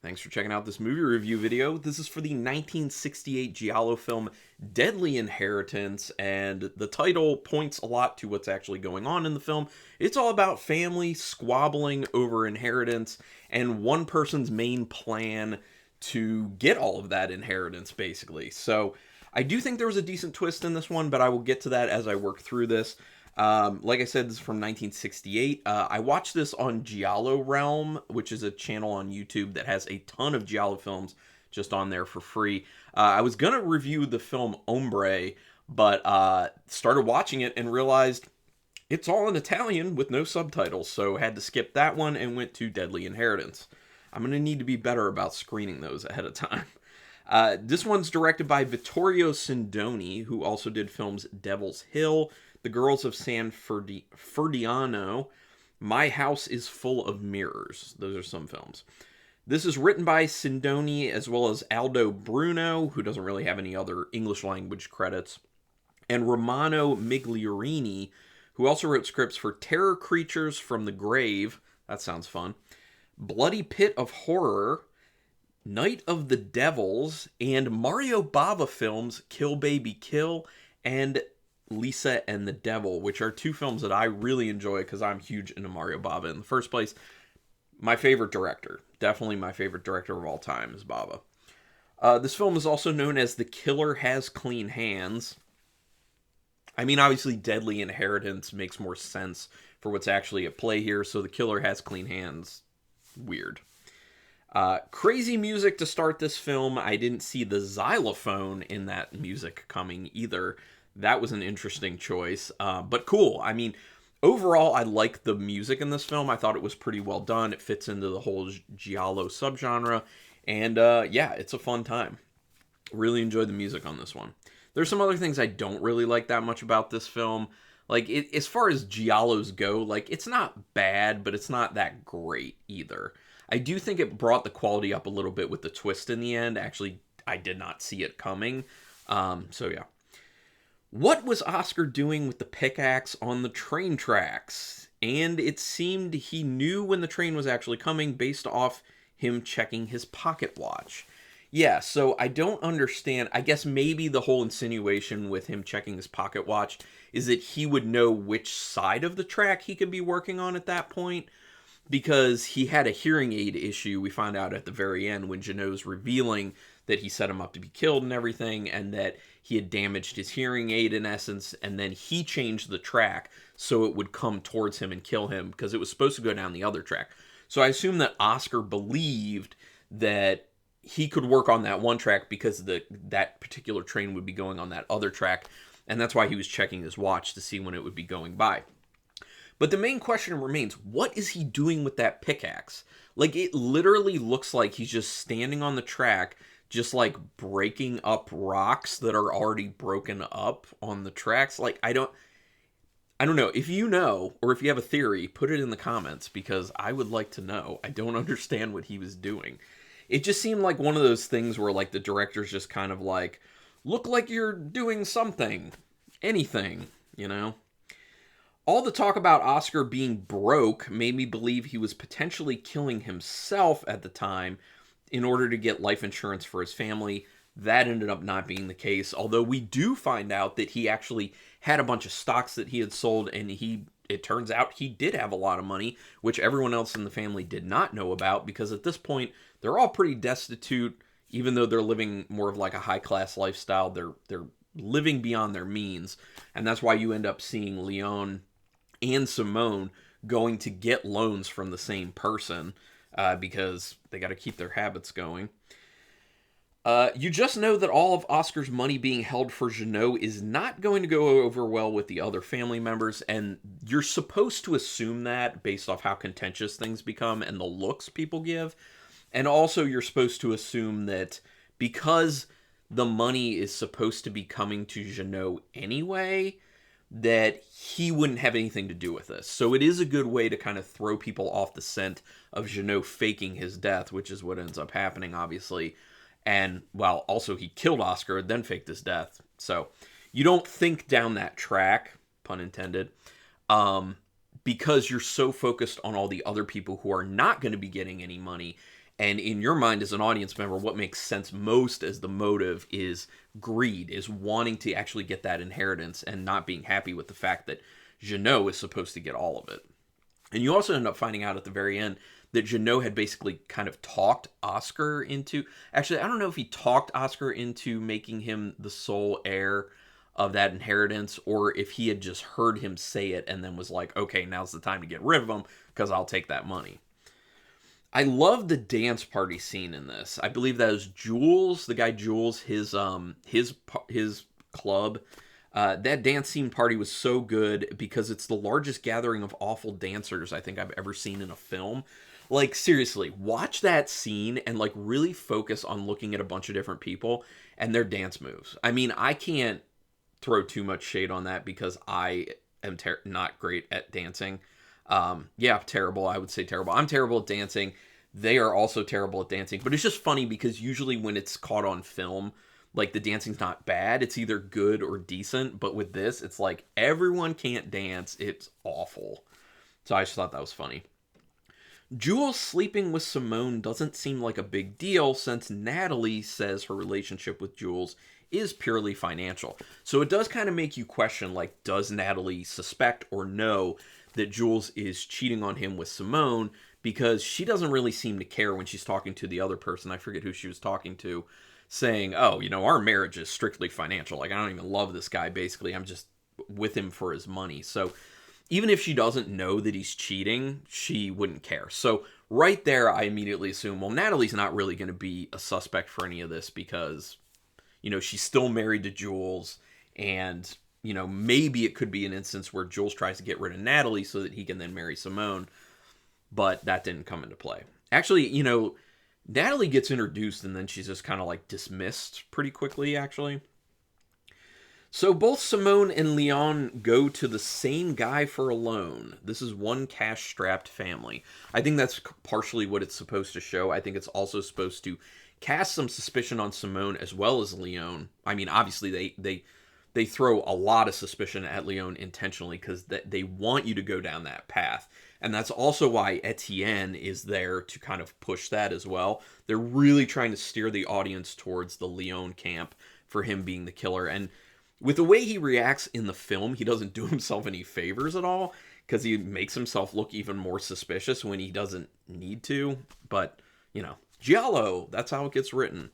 Thanks for checking out this movie review video. This is for the 1968 giallo film Deadly Inheritance, and the title points a lot to what's actually going on in the film. It's all about family squabbling over inheritance and one person's main plan to get all of that inheritance, basically. So I do think there was a decent twist in this one, but I will get to that as I work through this. Like I said, this is from 1968. I watched this on Giallo Realm, which is a channel on YouTube that has a ton of Giallo films just on there for free. I was going to review the film Ombre, but started watching it and realized it's all in Italian with no subtitles, so had to skip that one and went to Deadly Inheritance. I'm going to need to be better about screening those ahead of time. This one's directed by Vittorio Sindoni, who also did films Devil's Hill, The Girls of San Ferdinando, My House is Full of Mirrors. Those are some films. This is written by Sindoni as well as Aldo Bruno, who doesn't really have any other English language credits, and Romano Migliorini, who also wrote scripts for Terror Creatures from the Grave. That sounds fun. Bloody Pit of Horror, Night of the Devils, and Mario Bava films Kill Baby Kill and Lisa and the Devil, which are two films that I really enjoy because I'm huge into Mario Bava in the first place. My favorite director, definitely my favorite director of all time, is Bava. This film is also known as The Killer Has Clean Hands. I mean, obviously, Deadly Inheritance makes more sense for what's actually at play here, so The Killer Has Clean Hands, weird. Crazy music to start this film. I didn't see the xylophone in that music coming either. That was an interesting choice, but cool. I mean, overall, I like the music in this film. I thought it was pretty well done. It fits into the whole giallo subgenre, and yeah, it's a fun time. Really enjoyed the music on this one. There's some other things I don't really like that much about this film. Like, as far as giallos go, like, it's not bad, but it's not that great either. I do think it brought the quality up a little bit with the twist in the end. Actually, I did not see it coming. So yeah. What was Oscar doing with the pickaxe on the train tracks? And it seemed he knew when the train was actually coming based off him checking his pocket watch. Yeah, so I don't understand. I guess maybe the whole insinuation with him checking his pocket watch is that he would know which side of the track he could be working on at that point, because he had a hearing aid issue, we find out at the very end when Jeannot's revealing that he set him up to be killed and everything, and that he had damaged his hearing aid in essence, and then he changed the track so it would come towards him and kill him, because it was supposed to go down the other track. So I assume that Oscar believed that he could work on that one track because that particular train would be going on that other track, and that's why he was checking his watch to see when it would be going by. But the main question remains, what is he doing with that pickaxe? Like, it literally looks like he's just standing on the track, just like breaking up rocks that are already broken up on the tracks. Like, I don't know. If you know, or if you have a theory, put it in the comments, because I would like to know. I don't understand what he was doing. It just seemed like one of those things where, like, the director's just kind of like, look like you're doing something. Anything, you know? All the talk about Oscar being broke made me believe he was potentially killing himself at the time in order to get life insurance for his family. That ended up not being the case, although we do find out that he actually had a bunch of stocks that he had sold, and it turns out he did have a lot of money, which everyone else in the family did not know about, because at this point, they're all pretty destitute. Even though they're living more of like a high-class lifestyle, they're living beyond their means, and that's why you end up seeing Leon and Simone going to get loans from the same person, because they got to keep their habits going. You just know that all of Oscar's money being held for Jeannot is not going to go over well with the other family members, and you're supposed to assume that based off how contentious things become and the looks people give. And also you're supposed to assume that because the money is supposed to be coming to Jeannot anyway, that he wouldn't have anything to do with this. So it is a good way to kind of throw people off the scent of Jeannot faking his death, which is what ends up happening, obviously. And, well, also he killed Oscar, then faked his death. So you don't think down that track, pun intended, because you're so focused on all the other people who are not going to be getting any money And in your mind as an audience member, what makes sense most as the motive is greed, is wanting to actually get that inheritance and not being happy with the fact that Jeannot is supposed to get all of it. And you also end up finding out at the very end that Jeannot had basically kind of talked Oscar into. Actually, I don't know if he talked Oscar into making him the sole heir of that inheritance, or if he had just heard him say it and then was like, okay, now's the time to get rid of him because I'll take that money. I love the dance party scene in this. I believe that is Jules, the guy Jules, his club. That dance scene party was so good because it's the largest gathering of awful dancers I think I've ever seen in a film. Like, seriously, watch that scene and like really focus on looking at a bunch of different people and their dance moves. I mean, I can't throw too much shade on that because I am not great at dancing. Yeah, terrible. I would say terrible. I'm terrible at dancing. They are also terrible at dancing. But it's just funny because usually when it's caught on film, like the dancing's not bad. It's either good or decent. But with this, it's like everyone can't dance. It's awful. So I just thought that was funny. Jules sleeping with Simone doesn't seem like a big deal since Natalie says her relationship with Jules is purely financial. So it does kind of make you question, like, does Natalie suspect or know that Jules is cheating on him with Simone, because she doesn't really seem to care when she's talking to the other person. I forget who she was talking to, saying, oh, our marriage is strictly financial. Like, I don't even love this guy, basically. I'm just with him for his money. So even if she doesn't know that he's cheating, she wouldn't care. So right there, I immediately assume, well, Natalie's not really going to be a suspect for any of this because, she's still married to Jules, and maybe it could be an instance where Jules tries to get rid of Natalie so that he can then marry Simone, but that didn't come into play. Actually, Natalie gets introduced and then she's just kind of like dismissed pretty quickly, actually. So both Simone and Leon go to the same guy for a loan. This is one cash-strapped family. I think that's partially what it's supposed to show. I think it's also supposed to cast some suspicion on Simone as well as Leon. I mean, obviously they throw a lot of suspicion at Leon intentionally because they want you to go down that path. And that's also why Etienne is there to kind of push that as well. They're really trying to steer the audience towards the Leon camp for him being the killer. And with the way he reacts in the film, he doesn't do himself any favors at all because he makes himself look even more suspicious when he doesn't need to. But, giallo, that's how it gets written.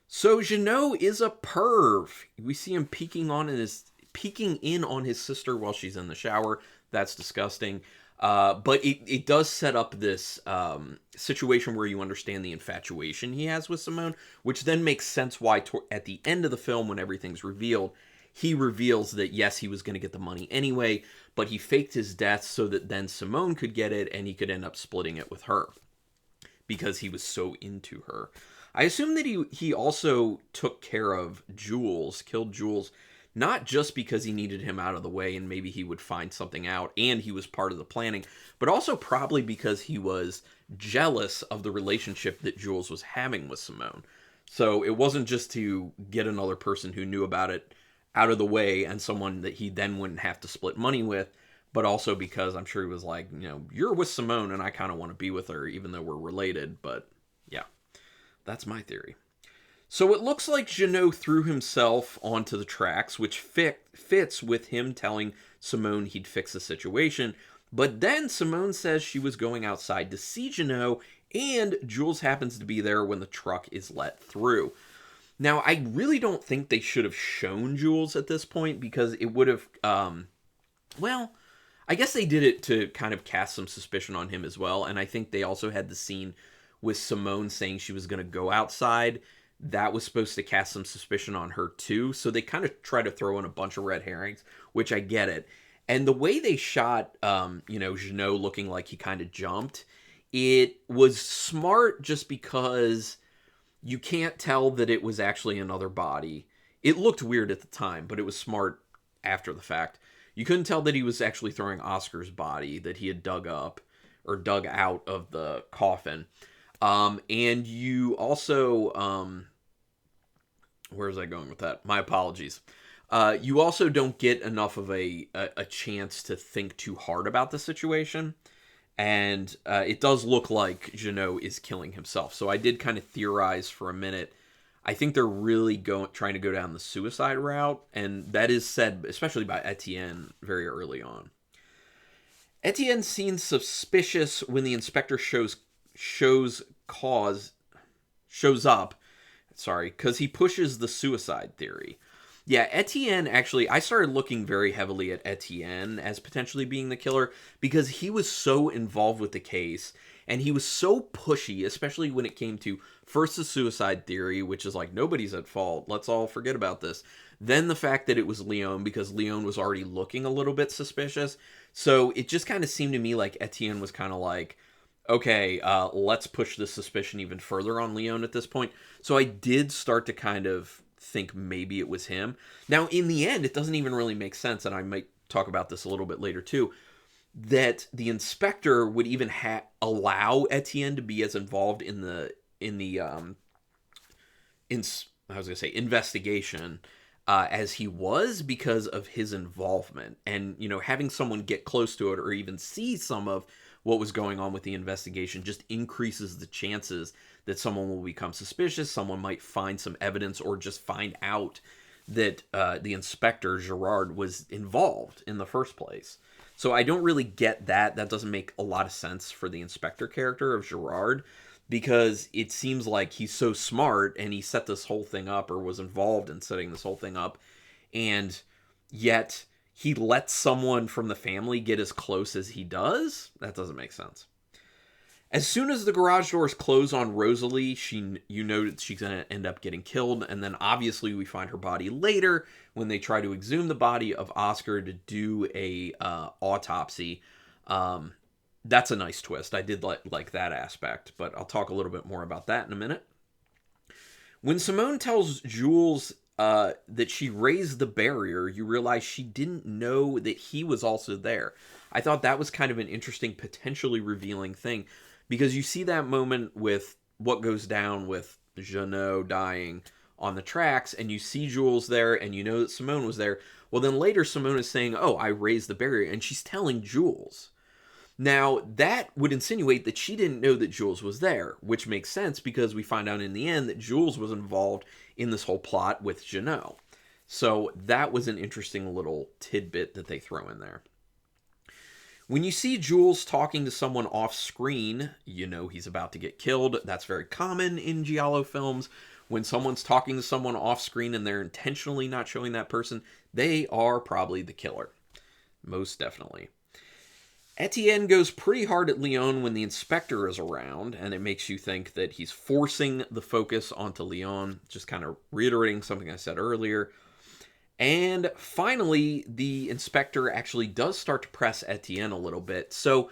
So Jeannot is a perv. We see him peeking in on his sister while she's in the shower. That's disgusting. But it does set up this situation where you understand the infatuation he has with Simone, which then makes sense why at the end of the film, when everything's revealed, he reveals that yes, he was going to get the money anyway, but he faked his death so that then Simone could get it and he could end up splitting it with her because he was so into her. I assume that he also took care of Jules, killed Jules, not just because he needed him out of the way and maybe he would find something out and he was part of the planning, but also probably because he was jealous of the relationship that Jules was having with Simone. So it wasn't just to get another person who knew about it out of the way and someone that he then wouldn't have to split money with, but also because I'm sure he was like, you're with Simone and I kind of want to be with her even though we're related, but yeah, that's my theory. So it looks like Jeannot threw himself onto the tracks, which fits with him telling Simone he'd fix the situation. But then Simone says she was going outside to see Jeannot, and Jules happens to be there when the truck is let through. Now, I really don't think they should have shown Jules at this point because it would have, I guess they did it to kind of cast some suspicion on him as well. And I think they also had the scene with Simone saying she was going to go outside. That was supposed to cast some suspicion on her too. So they kind of try to throw in a bunch of red herrings, which I get it. And the way they shot, Jeannot looking like he kind of jumped, it was smart just because you can't tell that it was actually another body. It looked weird at the time, but it was smart after the fact. You couldn't tell that he was actually throwing Oscar's body that he had dug up or dug out of the coffin. And you also, where was I going with that? My apologies. You also don't get enough of a chance to think too hard about the situation. And it does look like Jeannot is killing himself. So I did kind of theorize for a minute. I think they're really trying to go down the suicide route, and that is said especially by Etienne very early on. Etienne seems suspicious when the inspector shows up, sorry, because he pushes the suicide theory. Yeah, Etienne, actually, I started looking very heavily at Etienne as potentially being the killer because he was so involved with the case and he was so pushy, especially when it came to first the suicide theory, which is like, nobody's at fault, let's all forget about this. Then the fact that it was Leon, because Leon was already looking a little bit suspicious. So it just kind of seemed to me like Etienne was kind of like, okay, let's push this suspicion even further on Leon at this point. So I did start to kind of think maybe it was him. Now, in the end, it doesn't even really make sense, and I might talk about this a little bit later too, that the inspector would even allow Etienne to be as involved in the investigation as he was because of his involvement. And, you know, having someone get close to it or even see some of what was going on with the investigation just increases the chances that someone will become suspicious, someone might find some evidence, or just find out that the inspector, Gerard, was involved in the first place. So I don't really get that. That doesn't make a lot of sense for the inspector character of Gerard, because it seems like he's so smart and he set this whole thing up, or was involved in setting this whole thing up, and yet he lets someone from the family get as close as he does? That doesn't make sense. As soon as the garage doors close on Rosalie, you know that she's going to end up getting killed, and then obviously we find her body later when they try to exhume the body of Oscar to do a autopsy. That's a nice twist. I did like that aspect, but I'll talk a little bit more about that in a minute. When Simone tells Jules that she raised the barrier, you realize she didn't know that he was also there. I thought that was kind of an interesting, potentially revealing thing, because you see that moment with what goes down with Jeannot dying on the tracks, and you see Jules there, and you know that Simone was there. Well, then later Simone is saying, oh, I raised the barrier, and she's telling Jules. Now, that would insinuate that she didn't know that Jules was there, which makes sense because we find out in the end that Jules was involved in this whole plot with Jeannot. So that was an interesting little tidbit that they throw in there. When you see Jules talking to someone off screen, you know he's about to get killed. That's very common in giallo films. When someone's talking to someone off screen and they're intentionally not showing that person, they are probably the killer. Most definitely. Etienne goes pretty hard at Leon when the inspector is around, and it makes you think that he's forcing the focus onto Leon, just kind of reiterating something I said earlier. And finally, the inspector actually does start to press Etienne a little bit. So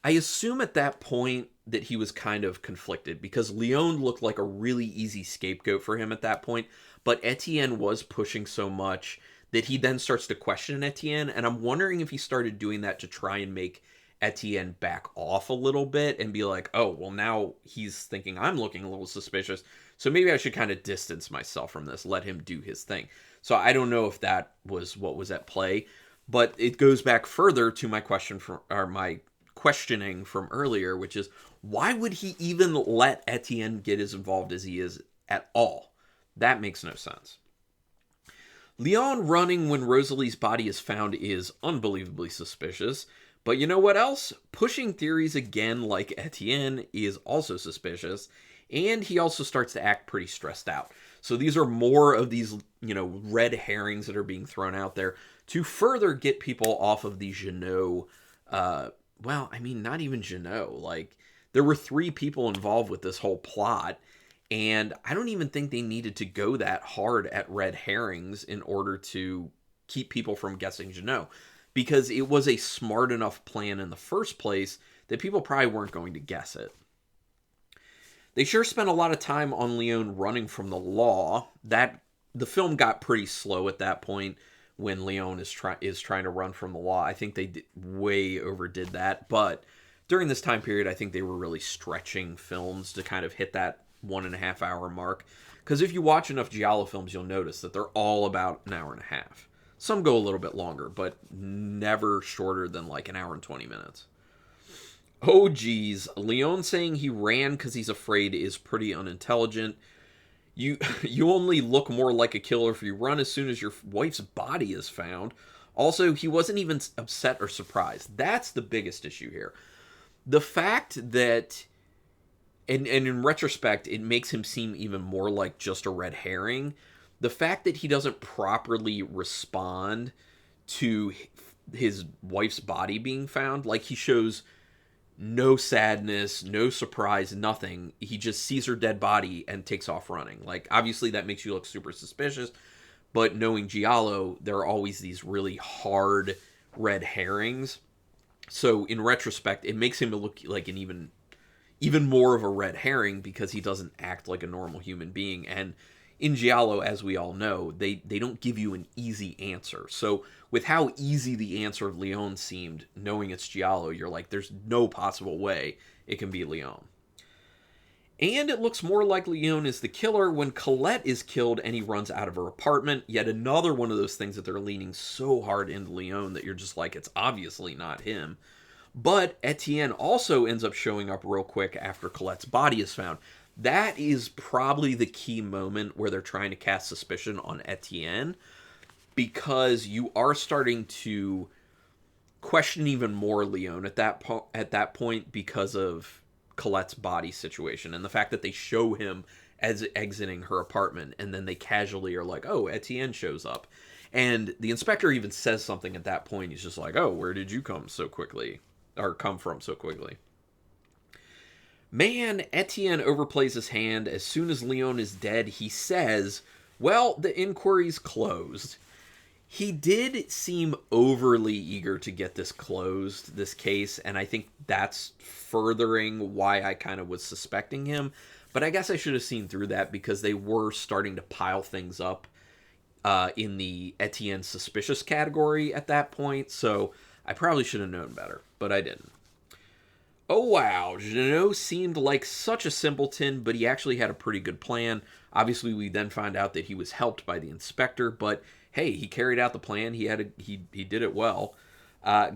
I assume at that point that he was kind of conflicted, because Leon looked like a really easy scapegoat for him at that point, but Etienne was pushing so much that he then starts to question Etienne, and I'm wondering if he started doing that to try and make Etienne back off a little bit and be like, oh, well, now he's thinking I'm looking a little suspicious, so maybe I should kind of distance myself from this, let him do his thing. So I don't know if that was what was at play, but it goes back further to my questioning from earlier, which is, why would he even let Etienne get as involved as he is at all? That makes no sense. Leon running when Rosalie's body is found is unbelievably suspicious, but you know what else? Pushing theories again like Etienne is also suspicious, and he also starts to act pretty stressed out. So these are more of these, red herrings that are being thrown out there to further get people off of the Jeannot, not even Jeannot. Like, there were 3 people involved with this whole plot, and I don't even think they needed to go that hard at red herrings in order to keep people from guessing Jeannot, because it was a smart enough plan in the first place that people probably weren't going to guess it. They sure spent a lot of time on Leon running from the law. That the film got pretty slow at that point when Leon is trying to run from the law. I think they way overdid that, but during this time period, I think they were really stretching films to kind of hit that 1.5 hour mark. Because if you watch enough giallo films, you'll notice that they're all about an hour and a half. Some go a little bit longer, but never shorter than like an hour and 20 minutes. Oh, geez. Leon saying he ran because he's afraid is pretty unintelligent. You you only look more like a killer if you run as soon as your wife's body is found. Also, he wasn't even upset or surprised. That's the biggest issue here. The fact that, and in retrospect, it makes him seem even more like just a red herring. The fact that he doesn't properly respond to his wife's body being found, like he shows no sadness, no surprise, nothing. He just sees her dead body and takes off running. Like, obviously, that makes you look super suspicious, but knowing Giallo, there are always these really hard red herrings. So, in retrospect, it makes him look like an even more of a red herring because he doesn't act like a normal human being. And in Giallo, as we all know, they don't give you an easy answer. So with how easy the answer of Leon seemed, knowing it's Giallo, you're like, there's no possible way it can be Leon. And it looks more like Leon is the killer when Colette is killed and he runs out of her apartment. Yet another one of those things that they're leaning so hard into Leon that you're just like, it's obviously not him. But Etienne also ends up showing up real quick after Colette's body is found. That is probably the key moment where they're trying to cast suspicion on Etienne, because you are starting to question even more Leon at that point because of Colette's body situation and the fact that they show him as exiting her apartment and then they casually are like, oh, Etienne shows up. And the inspector even says something at that point. He's just like, oh, where did you come so quickly? Or come from so quickly? Man, Etienne overplays his hand. As soon as Leon is dead, he says, well, the inquiry's closed. He did seem overly eager to get this closed, this case, and I think that's furthering why I kind of was suspecting him. But I guess I should have seen through that because they were starting to pile things up in the Etienne suspicious category at that point, so I probably should have known better, but I didn't. Oh wow, Jeannot seemed like such a simpleton, but he actually had a pretty good plan. Obviously, we then find out that he was helped by the inspector, but hey, he carried out the plan. He did it well.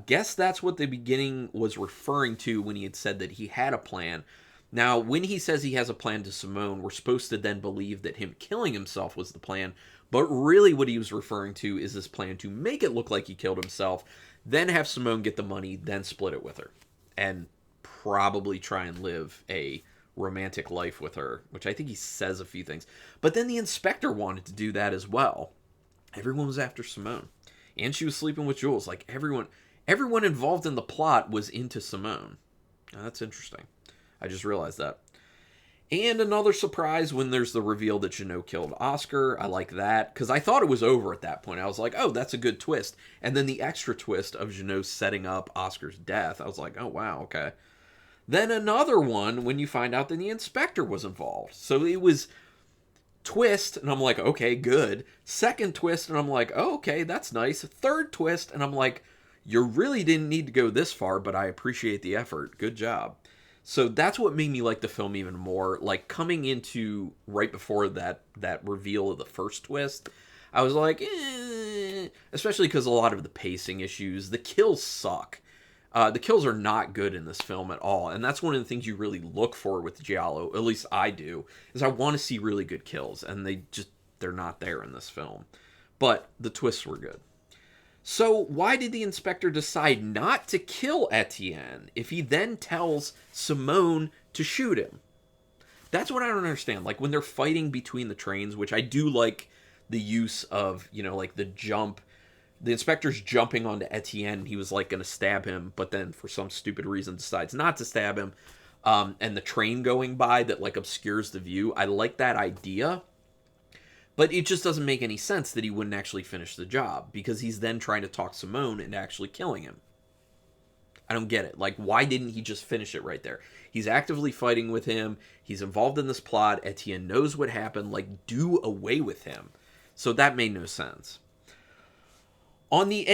Guess that's what the beginning was referring to when he had said that he had a plan. Now, when he says he has a plan to Simone, we're supposed to then believe that him killing himself was the plan, but really what he was referring to is this plan to make it look like he killed himself, then have Simone get the money, then split it with her. And probably try and live a romantic life with her, which I think he says a few things. But then the inspector wanted to do that as well. Everyone was after Simone. And she was sleeping with Jules. Like, everyone involved in the plot was into Simone. Now, that's interesting. I just realized that. And another surprise when there's the reveal that Jeannot killed Oscar. I like that, because I thought it was over at that point. I was like, oh, that's a good twist. And then the extra twist of Jeannot setting up Oscar's death. I was like, oh, wow, okay. Then another one when you find out that the inspector was involved. So it was twist, and I'm like, okay, good. Second twist, and I'm like, oh, okay, that's nice. Third twist, and I'm like, you really didn't need to go this far, but I appreciate the effort. Good job. So that's what made me like the film even more. Like, coming into right before that reveal of the first twist, I was like, especially because a lot of the pacing issues. The kills suck. The kills are not good in this film at all, and that's one of the things you really look for with Giallo, at least I do, is I want to see really good kills, and they're not there in this film. But the twists were good. So why did the inspector decide not to kill Etienne if he then tells Simone to shoot him? That's what I don't understand. Like, when they're fighting between the trains, which I do like the use of, like the jump. The inspector's jumping onto Etienne. He was like going to stab him, but then for some stupid reason decides not to stab him. And the train going by that like obscures the view. I like that idea, but it just doesn't make any sense that he wouldn't actually finish the job, because he's then trying to talk Simone into actually killing him. I don't get it. Like, why didn't he just finish it right there? He's actively fighting with him. He's involved in this plot. Etienne knows what happened. Like, do away with him. So that made no sense. In the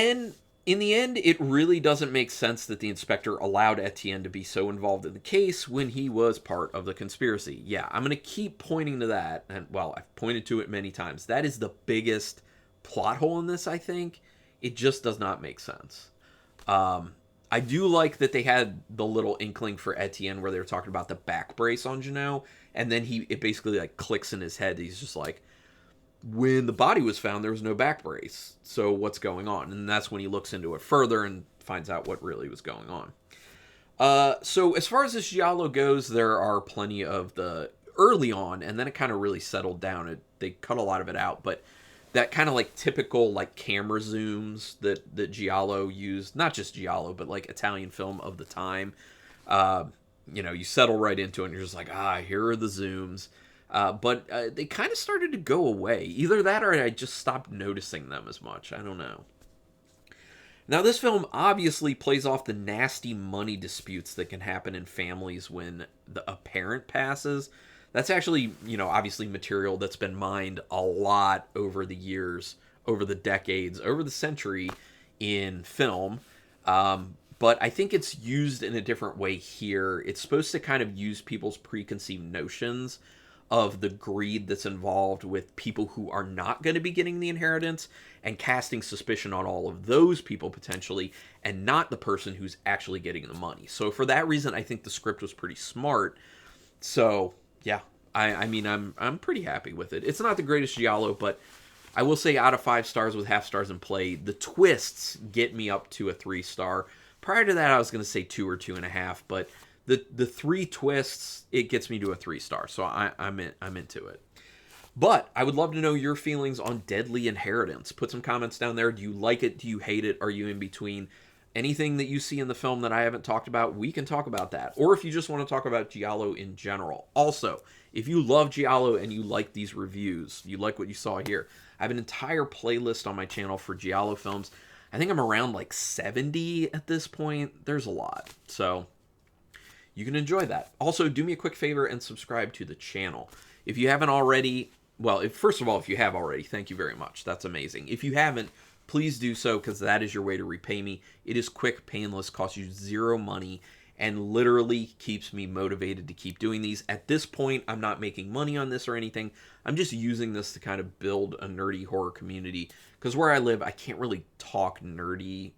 end, it really doesn't make sense that the inspector allowed Etienne to be so involved in the case when he was part of the conspiracy. Yeah, I'm going to keep pointing to that, and, well, I've pointed to it many times. That is the biggest plot hole in this, I think. It just does not make sense. I do like that they had the little inkling for Etienne where they were talking about the back brace on Janot, and then it basically like clicks in his head. He's just like, when the body was found, there was no back brace. So what's going on? And that's when he looks into it further and finds out what really was going on. So as far as this giallo goes, there are plenty of the early on, and then it kind of really settled down. They cut a lot of it out, but that kind of like typical like camera zooms that giallo used, not just giallo, but like Italian film of the time. You settle right into it, and you're just like, here are the zooms. But they kind of started to go away. Either that or I just stopped noticing them as much. I don't know. Now, this film obviously plays off the nasty money disputes that can happen in families when a parent passes. That's actually, obviously material that's been mined a lot over the years, over the decades, over the century in film. But I think it's used in a different way here. It's supposed to kind of use people's preconceived notions of the greed that's involved with people who are not going to be getting the inheritance and casting suspicion on all of those people potentially and not the person who's actually getting the money. So for that reason, I think the script was pretty smart. So yeah, I mean, I'm pretty happy with it. It's not the greatest giallo, but I will say out of 5 stars with half stars in play, the twists get me up to a 3-star. Prior to that, I was going to say 2 or 2.5, but the 3 twists, it gets me to a 3-star. So I'm into it. But I would love to know your feelings on Deadly Inheritance. Put some comments down there. Do you like it? Do you hate it? Are you in between? Anything that you see in the film that I haven't talked about, we can talk about that. Or if you just want to talk about giallo in general. Also, if you love giallo and you like these reviews, you like what you saw here, I have an entire playlist on my channel for giallo films. I think I'm around like 70 at this point. There's a lot. So you can enjoy that. Also, do me a quick favor and subscribe to the channel. If you haven't already, well, first of all, if you have already, thank you very much. That's amazing. If you haven't, please do so, because that is your way to repay me. It is quick, painless, costs you 0 money, and literally keeps me motivated to keep doing these. At this point, I'm not making money on this or anything. I'm just using this to kind of build a nerdy horror community, because where I live, I can't really talk nerdy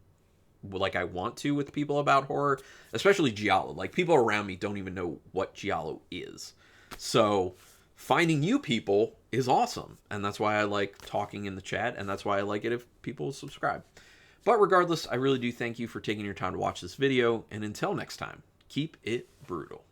like I want to with people about horror, especially giallo. Like, people around me don't even know what giallo is. So finding you people is awesome, and that's why I like talking in the chat, and that's why I like it if people subscribe. But regardless, I really do thank you for taking your time to watch this video, and until next time, keep it brutal.